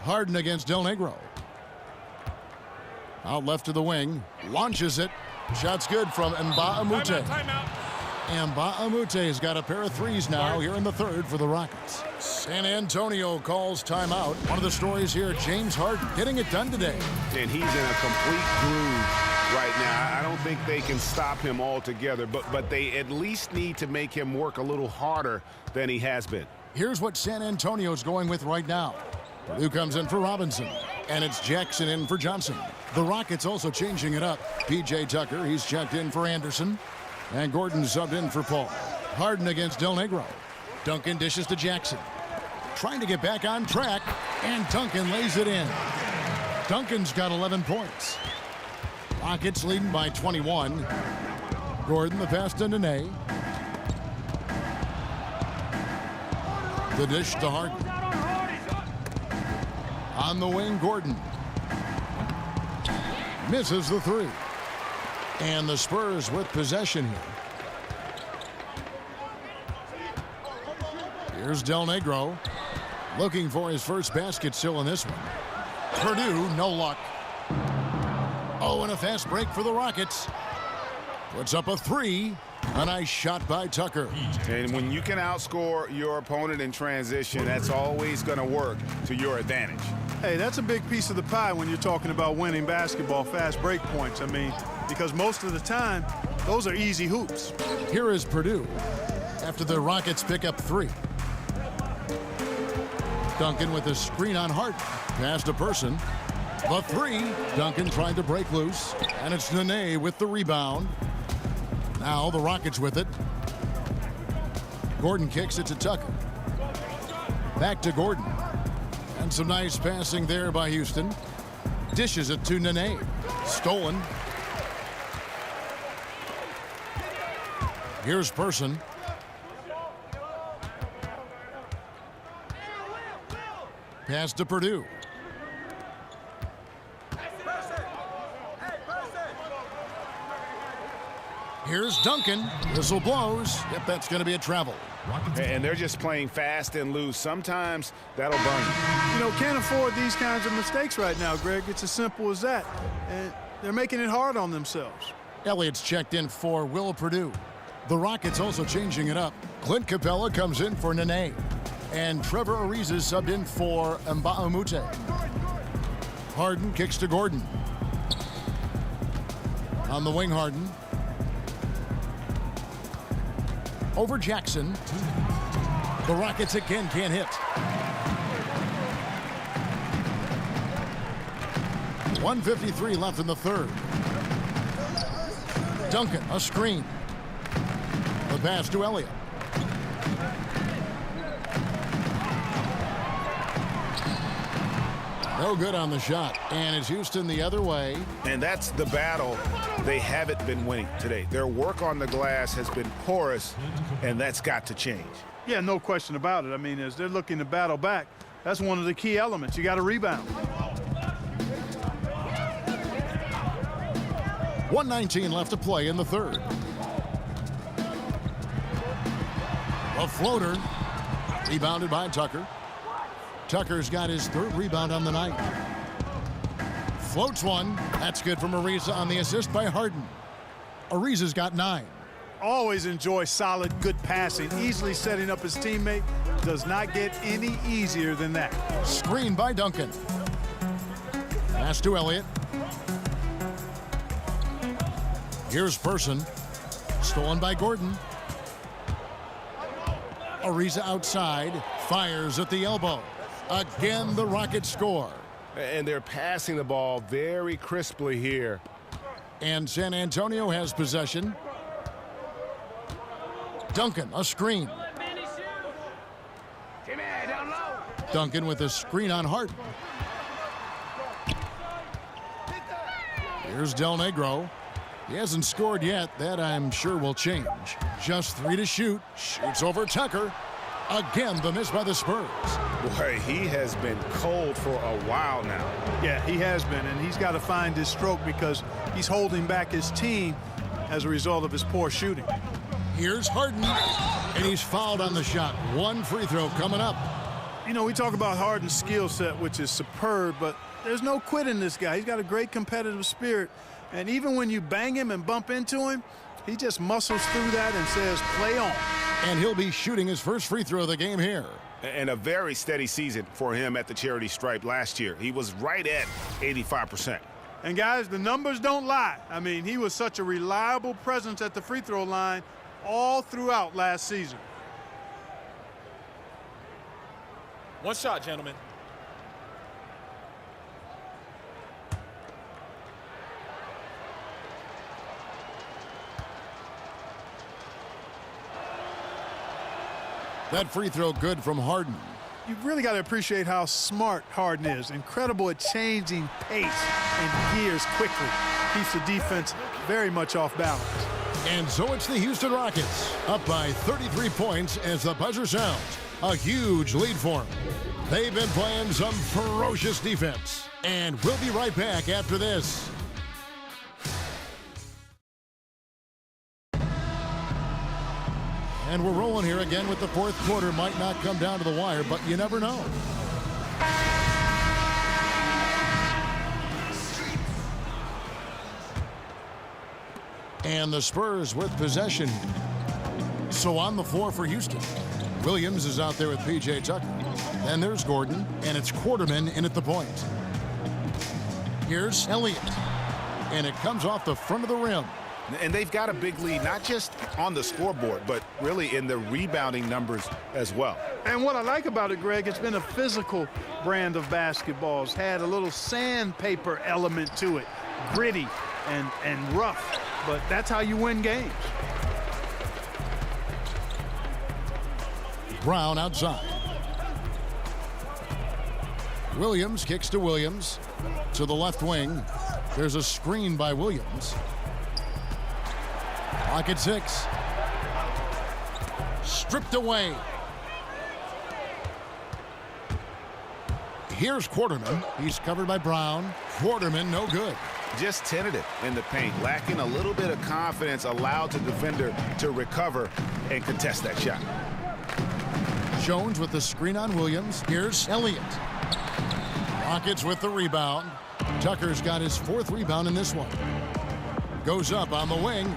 Harden against Del Negro. Out left to the wing. Launches it. Shot's good from Mbah-a-Moute. Mbah-a-Moute has got a pair of 3s now here in the 3rd for the Rockets. San Antonio calls timeout. One of the stories here, James Harden getting it done today. And he's in a complete groove right now. I don't think they can stop him altogether, but they at least need to make him work a little harder than he has been. Here's what San Antonio's going with right now. Purdue comes in for Robinson, and it's Jackson in for Johnson. The Rockets also changing it up. P.J. Tucker, he's checked in for Anderson, and Gordon subbed in for Paul. Harden against Del Negro. Duncan dishes to Jackson. Trying to get back on track, and Duncan lays it in. Duncan's got 11 points. Rockets leading by 21. Gordon the pass to Nene. The dish to Harden. On the wing, Gordon. Misses the 3. And the Spurs with possession here. Here's Del Negro. Looking for his first basket still in this one. Purdue, no luck. Oh, and a fast break for the Rockets. Puts up a 3. A nice shot by Tucker. And when you can outscore your opponent in transition, that's always going to work to your advantage. Hey, that's a big piece of the pie when you're talking about winning basketball, fast break points. I mean, because most of the time, those are easy hoops. Here is Purdue after the Rockets pick up 3. Duncan with a screen on Harden. Pass to Person. The 3. Duncan trying to break loose. And it's Nene with the rebound. Now the Rockets with it. Gordon kicks it to Tucker. Back to Gordon. And some nice passing there by Houston. Dishes it to Nene. Stolen. Here's Person. Pass to Purdue. Here's Duncan. Whistle blows. Yep, that's going to be a travel. And they're just playing fast and loose. Sometimes that'll burn you. You know, can't afford these kinds of mistakes right now, Greg. It's as simple as that. And they're making it hard on themselves. Elliott's checked in for Will Purdue. The Rockets also changing it up. Clint Capella comes in for Nene. And Trevor Ariza subbed in for Mbah-a-Moute. Harden kicks to Gordon. On the wing, Harden. Over Jackson. The Rockets again can't hit. 1:53 left in the third. Duncan, a screen. The pass to Elliott. No good on the shot. And it's Houston the other way. And that's the battle they haven't been winning today. Their work on the glass has been porous, and that's got to change. Yeah, no question about it. I mean, as they're looking to battle back, that's one of the key elements. You got to rebound. 1:19 left to play in the third. A floater. Rebounded by Tucker. Tucker's got his third rebound on the night. Floats one. That's good from Ariza on the assist by Harden. Ariza's got 9. Always enjoy solid, good passing. Easily setting up his teammate. Does not get any easier than that. Screen by Duncan. Pass to Elliott. Here's Person. Stolen by Gordon. Ariza outside. Fires at the elbow. Again, the Rockets score. And they're passing the ball very crisply here. And San Antonio has possession. Duncan, a screen. Duncan with a screen on Harden. Here's Del Negro. He hasn't scored yet. That, I'm sure, will change. Just 3 to shoot. Shoots over Tucker. Again, the miss by the Spurs. Boy, he has been cold for a while now. Yeah, he has been, and he's got to find his stroke because he's holding back his team as a result of his poor shooting. Here's Harden, and he's fouled on the shot. 1 free throw coming up. You know, we talk about Harden's skill set, which is superb, but there's no quit in this guy. He's got a great competitive spirit, and even when you bang him and bump into him, he just muscles through that and says, play on. And he'll be shooting his first free throw of the game here. And a very steady season for him at the charity stripe last year. He was right at 85%. And guys, the numbers don't lie. I mean, he was such a reliable presence at the free throw line all throughout last season. One shot, gentlemen. That free throw good from Harden. You've really got to appreciate how smart Harden is. Incredible at changing pace and gears quickly. Keeps the defense very much off balance. And so it's the Houston Rockets, up by 33 points as the buzzer sounds. A huge lead for them. They've been playing some ferocious defense. And we'll be right back after this. And we're rolling here again with the fourth quarter. Might not come down to the wire, but you never know. And the Spurs with possession. So on the floor for Houston. Williams is out there with P.J. Tucker. Then there's Gordon, and it's Quarterman in at the point. Here's Elliott. And it comes off the front of the rim. And they've got a big lead, not just on the scoreboard, but really in the rebounding numbers as well. And what I like about it, Greg, it's been a physical brand of basketball. It's had a little sandpaper element to it. Gritty and rough. But that's how you win games. Brown outside. Williams kicks to Williams. To the left wing. There's a screen by Williams. Clock at 6. Stripped away. Here's Quarterman. He's covered by Brown. Quarterman, no good. Just tentative in the paint, lacking a little bit of confidence, allowed the defender to recover and contest that shot. Jones with the screen on Williams. Here's Elliott. Rockets with the rebound. Tucker's got his 4th rebound in this one. Goes up on the wing.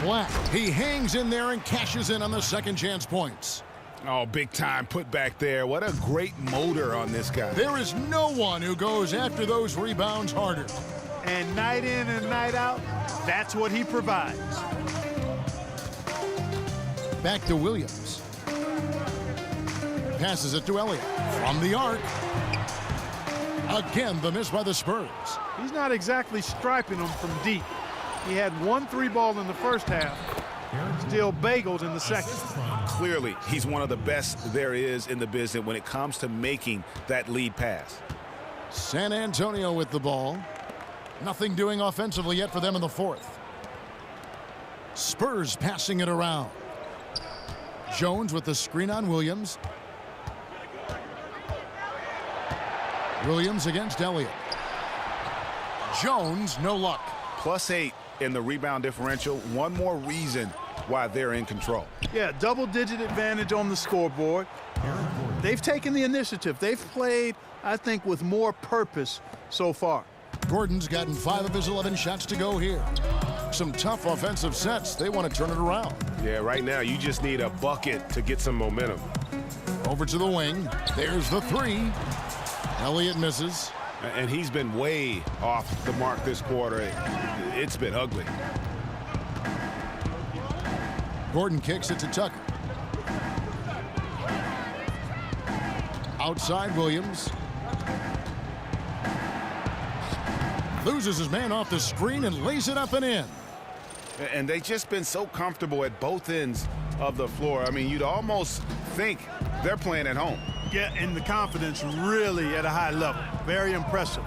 Black. He hangs in there and cashes in on the second chance points. Oh, big time put back there. What a great motor on this guy. There is no one who goes after those rebounds harder. And night in and night out, that's what he provides. Back to Williams. Passes it to Elliott. From the arc. Again, the miss by the Spurs. He's not exactly striping them from deep. He had 1 3-ball in the first half. Still bagels in the second. Clearly, he's one of the best there is in the business when it comes to making that lead pass. San Antonio with the ball. Nothing doing offensively yet for them in the fourth. Spurs passing it around. Jones with the screen on Williams. Williams against Elliott. Jones, no luck. +8 in the rebound differential. One more reason why they're in control. Yeah, double-digit advantage on the scoreboard. They've taken the initiative. They've played, I think, with more purpose so far. Gordon's gotten 5 of his 11 shots to go here. Some tough offensive sets. They want to turn it around. Yeah, right now you just need a bucket to get some momentum. Over to the wing. There's the 3. Elliott misses. And he's been way off the mark this quarter. It's been ugly. Gordon kicks it to Tucker. Outside Williams. Loses his man off the screen and lays it up and in. And they've just been so comfortable at both ends of the floor. I mean, you'd almost think they're playing at home. Yeah, and the confidence really at a high level. Very impressive.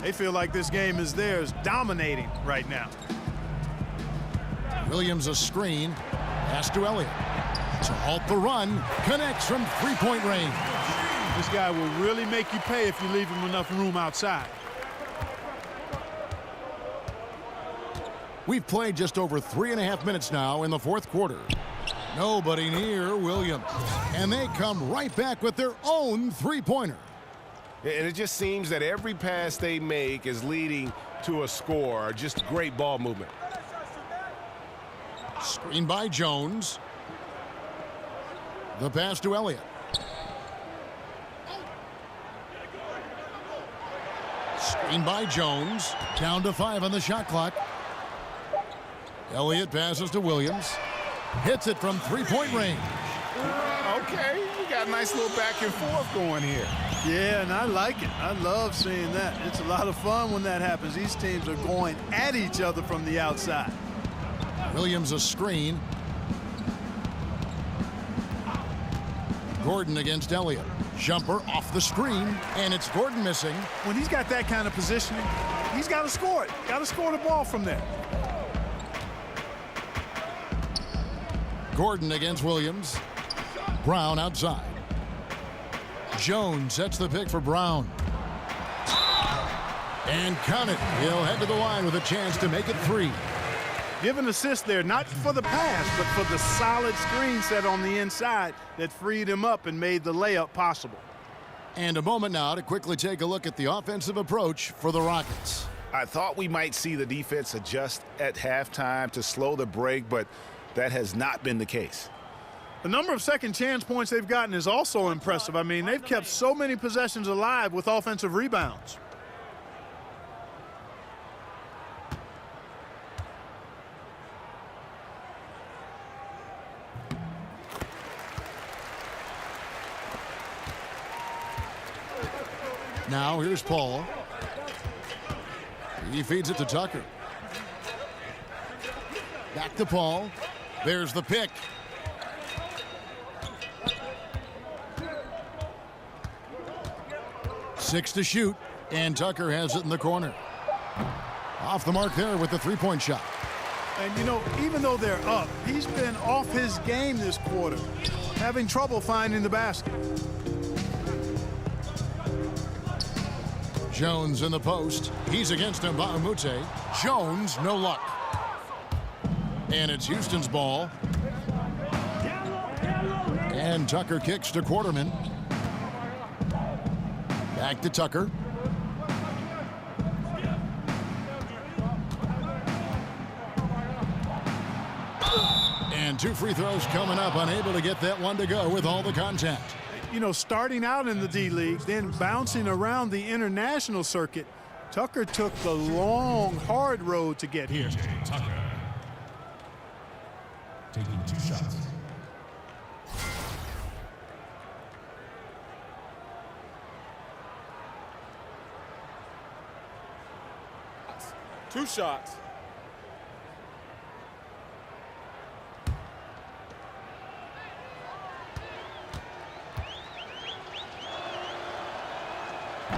They feel like this game is theirs, dominating right now. Williams a screen. Pass to Elliott. To halt the run. Connects from three-point range. This guy will really make you pay if you leave him enough room outside. We've played just over 3.5 minutes now in the fourth quarter. Nobody near Williams. And they come right back with their own three-pointer. And it just seems that every pass they make is leading to a score. Just great ball movement. Screen by Jones. The pass to Elliott. Screen by Jones. Down to 5 on the shot clock. Elliott passes to Williams. Hits it from three-point range. Okay, we got a nice little back and forth going here. Yeah, and I like it. I love seeing that. It's a lot of fun when that happens. These teams are going at each other from the outside. Williams a screen. Gordon against Elliott. Jumper off the screen, and it's Gordon missing. When he's got that kind of positioning, he's got to score it. Got to score the ball from there. Gordon against Williams. Brown outside. Jones sets the pick for Brown. And count it. He'll head to the line with a chance to make it 3. Give an assist there, not for the pass, but for the solid screen set on the inside that freed him up and made the layup possible. And a moment now to quickly take a look at the offensive approach for the Rockets. I thought we might see the defense adjust at halftime to slow the break, but that has not been the case. The number of second chance points they've gotten is also impressive. I mean, they've kept so many possessions alive with offensive rebounds. Now here's Paul. He feeds it to Tucker. Back to Paul. There's the pick. Six to shoot, and Tucker has it in the corner. Off the mark there with the three-point shot. And, you know, even though they're up, he's been off his game this quarter, having trouble finding the basket. Jones in the post. He's against him, Bahamute. Jones, no luck. And it's Houston's ball. And Tucker kicks to Quarterman. Back to Tucker. And 2 free throws coming up, unable to get that one to go with all the contact. You know, starting out in the D-League, then bouncing around the international circuit, Tucker took the long, hard road to get here. Tucker taking 2 shots. 2 shots.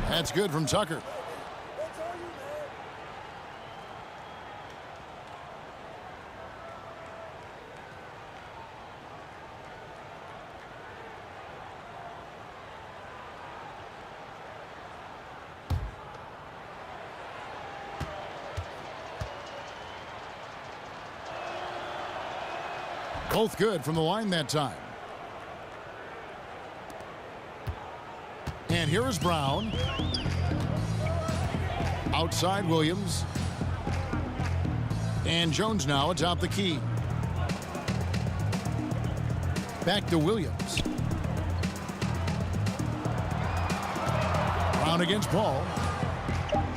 That's good from Tucker. Both good from the line that time. And here is Brown. Outside Williams. And Jones now atop the key. Back to Williams. Brown against Paul.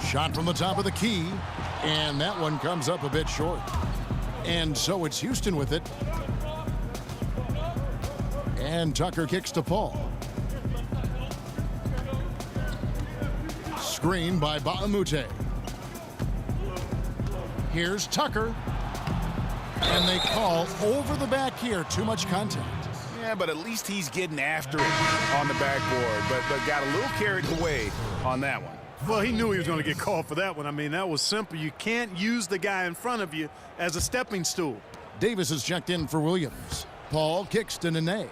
Shot from the top of the key. And that one comes up a bit short. And so it's Houston with it. And Tucker kicks to Paul. Screen by Baamute. Here's Tucker. And they call over the back here. Too much contact. Yeah, but at least he's getting after it on the backboard, but got a little carried away on that one. Well, he knew he was going to get called for that one. I mean, that was simple. You can't use the guy in front of you as a stepping stool. Davis is checked in for Williams. Paul kicks to Nene.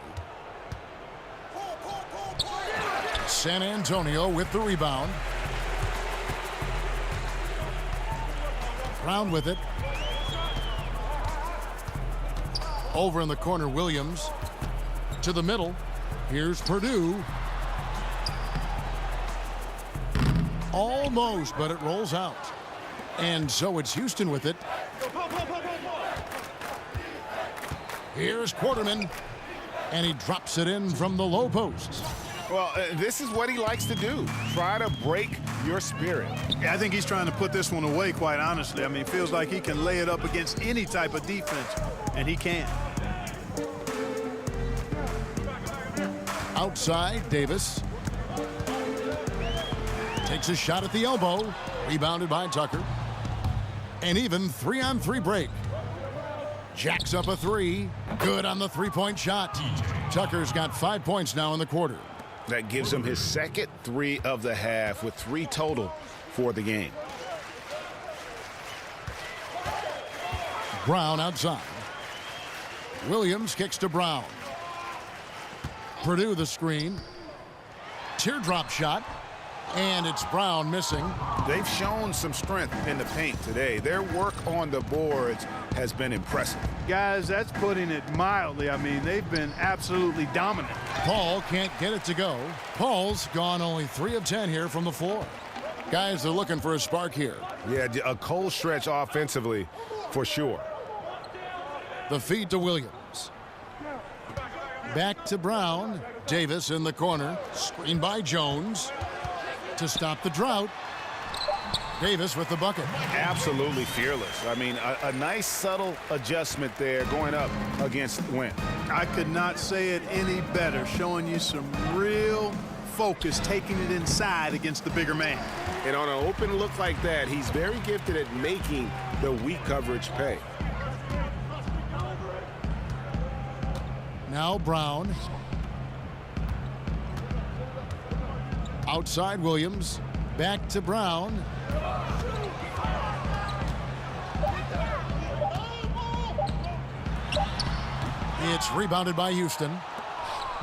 San Antonio with the rebound. Brown with it. Over in the corner, Williams. To the middle. Here's Purdue. Almost, but it rolls out. And so it's Houston with it. Here's Quarterman. And he drops it in from the low post. Well, this is what he likes to do. Try to break your spirit. Yeah, I think he's trying to put this one away, quite honestly. I mean, it feels like he can lay it up against any type of defense, and he can. Outside, Davis. Takes a shot at the elbow. Rebounded by Tucker. And even 3-on-3 break. Jacks up a three. Good on the three-point shot. Tucker's got 5 points now in the quarter. That gives him his second 3 of the half with 3 total for the game. Brown outside. Williams kicks to Brown. Purdue the screen. Teardrop shot. And it's Brown missing. They've shown some strength in the paint today. Their work on the boards has been impressive. Guys, that's putting it mildly. I mean, they've been absolutely dominant. Paul can't get it to go. Paul's gone only 3 of 10 here from the floor. Guys, they're looking for a spark here. Yeah, a cold stretch offensively for sure. The feed to Williams. Back to Brown. Davis in the corner. Screened by Jones. To stop the drought. Davis with the bucket. Absolutely fearless. I mean, a nice subtle adjustment there going up against Wynn. I could not say it any better, showing you some real focus, taking it inside against the bigger man. And on an open look like that, he's very gifted at making the weak coverage pay. Now Brown. Outside Williams. Back to Brown. It's rebounded by Houston.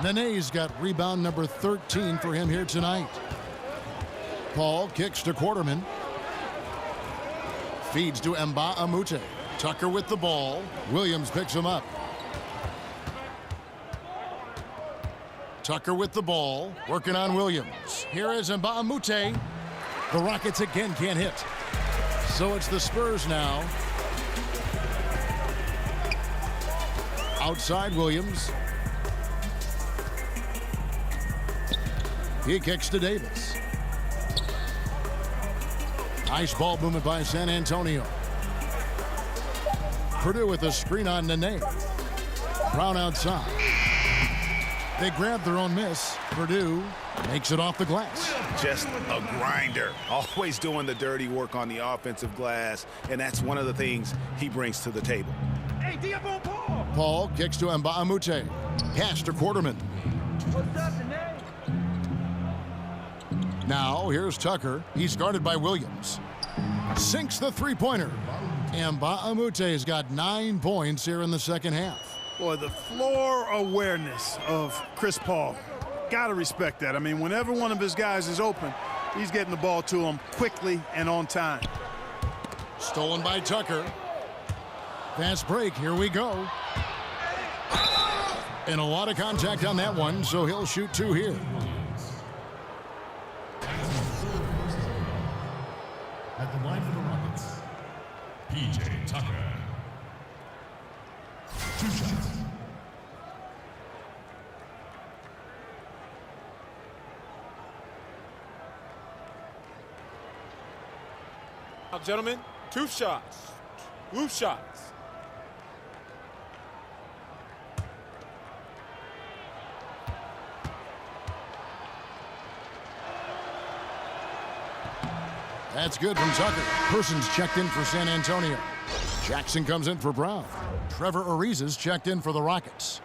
Nene's got rebound number 13 for him here tonight. Paul kicks to Quarterman. Feeds to Baamute. Tucker with the ball. Williams picks him up. Tucker with the ball, working on Williams. Here is Baamute. The Rockets again can't hit. So it's the Spurs now. Outside Williams. He kicks to Davis. Nice ball movement by San Antonio. Purdue with a screen on Nene. Brown outside. They grab their own miss. Purdue makes it off the glass. just a grinder, always doing the dirty work on the offensive glass, and that's one of the things he brings to the table. Hey, D up on Paul. Paul kicks to Mbamute. Pass to Quarterman. What's up, Danae? Now here's Tucker. He's guarded by Williams. Sinks the three-pointer. Mbamute has got 9 points here in the second half. Boy, the floor awareness of Chris Paul. Got to respect that. I mean, whenever one of his guys is open, he's getting the ball to him quickly and on time. Stolen by Tucker. Fast break. Here we go. And a lot of contact on that one, so he'll shoot 2 here. At the line for the Rockets, P.J. Tucker. 2 shots. Now, gentlemen, 2 shots. 2 shots. That's good from Tucker. Persons checked in for San Antonio. Jackson comes in for Brown. Trevor Ariza's checked in for the Rockets.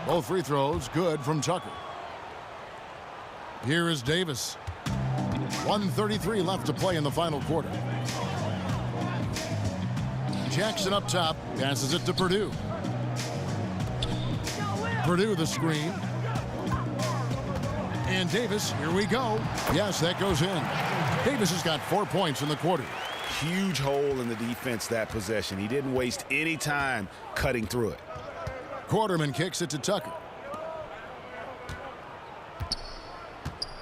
Both free throws good from Tucker. Here is Davis. 1:33 left to play in the final quarter. Jackson up top, passes it to Purdue. Purdue the screen. And Davis, here we go. Yes, that goes in. Davis has got 4 points in the quarter. Huge hole in the defense that possession. He didn't waste any time cutting through it. Quarterman kicks it to Tucker.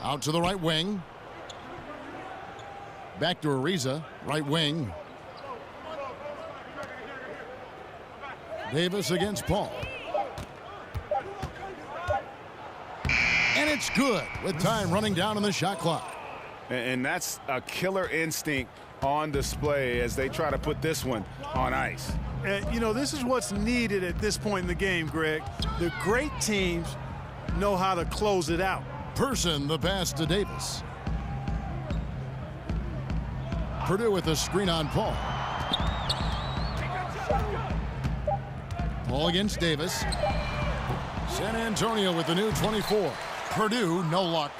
Out to the right wing. Back to Ariza, right wing. Davis against Paul. And it's good with time running down on the shot clock. And that's a killer instinct on display as they try to put this one on ice. You know, this is what's needed at this point in the game, Greg. The great teams know how to close it out. Person the pass to Davis. Purdue with a screen on Paul. Paul against Davis. San Antonio with the new 24. Purdue, no luck.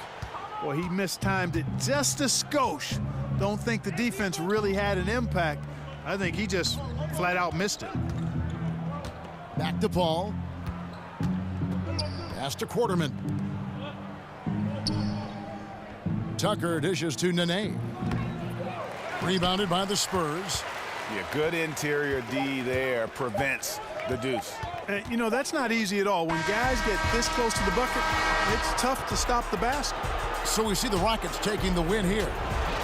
Well, he mistimed it just a skosh. Don't think the defense really had an impact. I think he just flat out missed it. Back to Paul. Pass to Quarterman. Tucker dishes to Nene. Rebounded by the Spurs. Yeah, good interior D there prevents the deuce. You know, that's not easy at all. When guys get this close to the bucket, it's tough to stop the basket. So we see the Rockets taking the win here.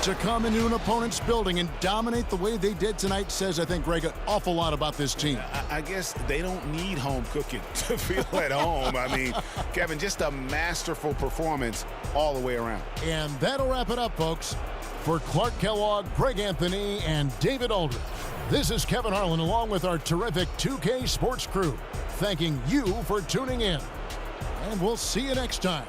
To come into an opponent's building and dominate the way they did tonight says, I think, Greg, an awful lot about this team. I guess they don't need home cooking to feel at home. I mean, Kevin, just a masterful performance all the way around. And that'll wrap it up, folks. For Clark Kellogg, Greg Anthony, and David Aldridge, this is Kevin Harlan along with our terrific 2K Sports crew, thanking you for tuning in. And we'll see you next time.